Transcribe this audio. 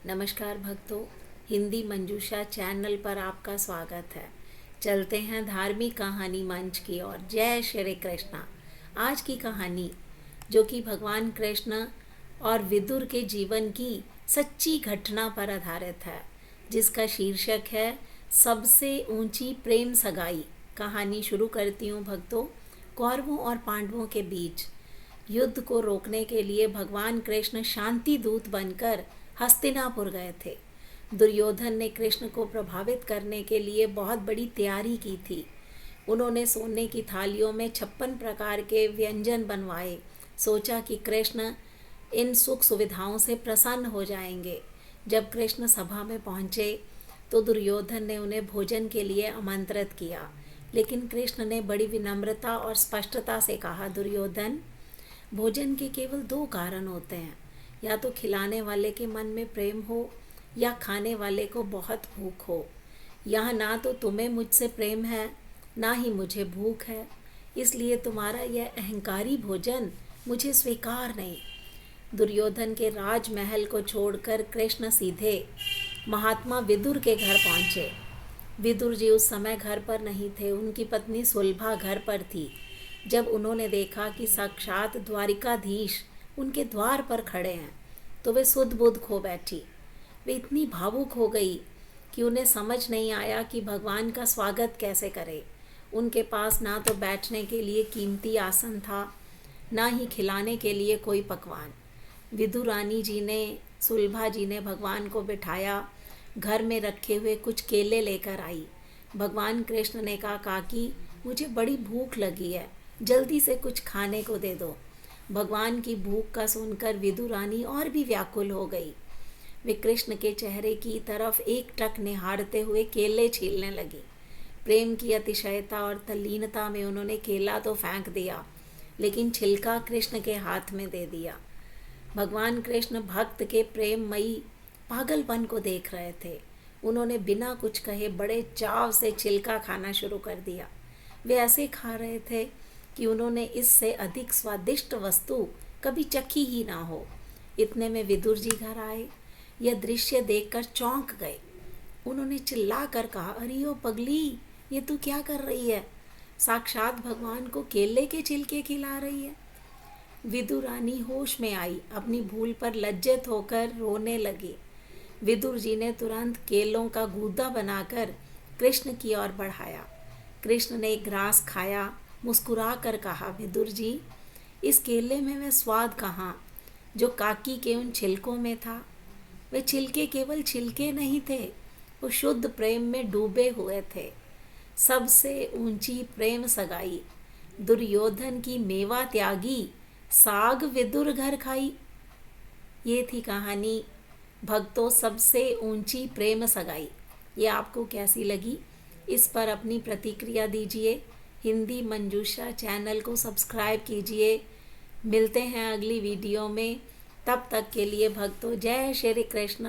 नमस्कार भक्तों, हिंदी मंजूषा चैनल पर आपका स्वागत है। चलते हैं धार्मिक कहानी मंच की ओर। जय श्री कृष्णा। आज की कहानी जो कि भगवान कृष्ण और विदुर के जीवन की सच्ची घटना पर आधारित है, जिसका शीर्षक है सबसे ऊंची प्रेम सगाई। कहानी शुरू करती हूँ भक्तों। कौरवों और पांडवों के बीच युद्ध को रोकने के लिए भगवान कृष्ण शांति दूत बनकर हस्तिनापुर गए थे। दुर्योधन ने कृष्ण को प्रभावित करने के लिए बहुत बड़ी तैयारी की थी। उन्होंने सोने की थालियों में 56 प्रकार के व्यंजन बनवाए। सोचा कि कृष्ण इन सुख सुविधाओं से प्रसन्न हो जाएंगे। जब कृष्ण सभा में पहुंचे तो दुर्योधन ने उन्हें भोजन के लिए आमंत्रित किया, लेकिन कृष्ण ने बड़ी विनम्रता और स्पष्टता से कहा, दुर्योधन, भोजन के केवल 2 कारण होते हैं, या तो खिलाने वाले के मन में प्रेम हो या खाने वाले को बहुत भूख हो। यहाँ ना तो तुम्हें मुझसे प्रेम है, ना ही मुझे भूख है, इसलिए तुम्हारा यह अहंकारी भोजन मुझे स्वीकार नहीं। दुर्योधन के राजमहल को छोड़कर कृष्ण सीधे महात्मा विदुर के घर पहुँचे। विदुर जी उस समय घर पर नहीं थे, उनकी पत्नी सुलभा घर पर थी। जब उन्होंने देखा कि साक्षात द्वारिकाधीश उनके द्वार पर खड़े हैं तो वे सुध बुध खो बैठी। वे इतनी भावुक हो गई कि उन्हें समझ नहीं आया कि भगवान का स्वागत कैसे करे। उनके पास ना तो बैठने के लिए कीमती आसन था, ना ही खिलाने के लिए कोई पकवान। विदुरानी जी ने, सुलभा जी ने भगवान को बिठाया। घर में रखे हुए कुछ केले लेकर आई। भगवान कृष्ण ने कहा, काकी, मुझे बड़ी भूख लगी है, जल्दी से कुछ खाने को दे दो। भगवान की भूख का सुनकर विदुरानी और भी व्याकुल हो गई। वे कृष्ण के चेहरे की तरफ एकटक निहारते हुए केले छीलने लगी। प्रेम की अतिशयता और तल्लीनता में उन्होंने केला तो फेंक दिया, लेकिन छिलका कृष्ण के हाथ में दे दिया। भगवान कृष्ण भक्त के प्रेममयी पागलपन को देख रहे थे। उन्होंने बिना कुछ कहे बड़े चाव से छिलका खाना शुरू कर दिया। वे ऐसे खा रहे थे कि उन्होंने इससे अधिक स्वादिष्ट वस्तु कभी चखी ही ना हो। इतने में विदुर जी घर आए। यह दृश्य देखकर चौंक गए। उन्होंने चिल्लाकर कहा, अरे ओ पगली, ये तू क्या कर रही है? साक्षात भगवान को केले के छिलके खिला रही है। विदुरानी होश में आई, अपनी भूल पर लज्जित होकर रोने लगी। विदुर जी ने तुरंत केलों का गूदा बनाकर कृष्ण की ओर बढ़ाया। कृष्ण ने एक ग्रास खाया, मुस्कुरा कर कहा, विदुर जी, इस केले में वह स्वाद कहाँ जो काकी के उन छिलकों में था। वे छिलके केवल छिलके नहीं थे, वो शुद्ध प्रेम में डूबे हुए थे। सबसे ऊंची प्रेम सगाई, दुर्योधन की मेवा त्यागी, साग विदुर घर खाई। ये थी कहानी भक्तों, सबसे ऊंची प्रेम सगाई। ये आपको कैसी लगी? इस पर अपनी प्रतिक्रिया दीजिए। हिंदी मंजूषा चैनल को सब्सक्राइब कीजिए। मिलते हैं अगली वीडियो में। तब तक के लिए भक्तों, जय श्री कृष्ण।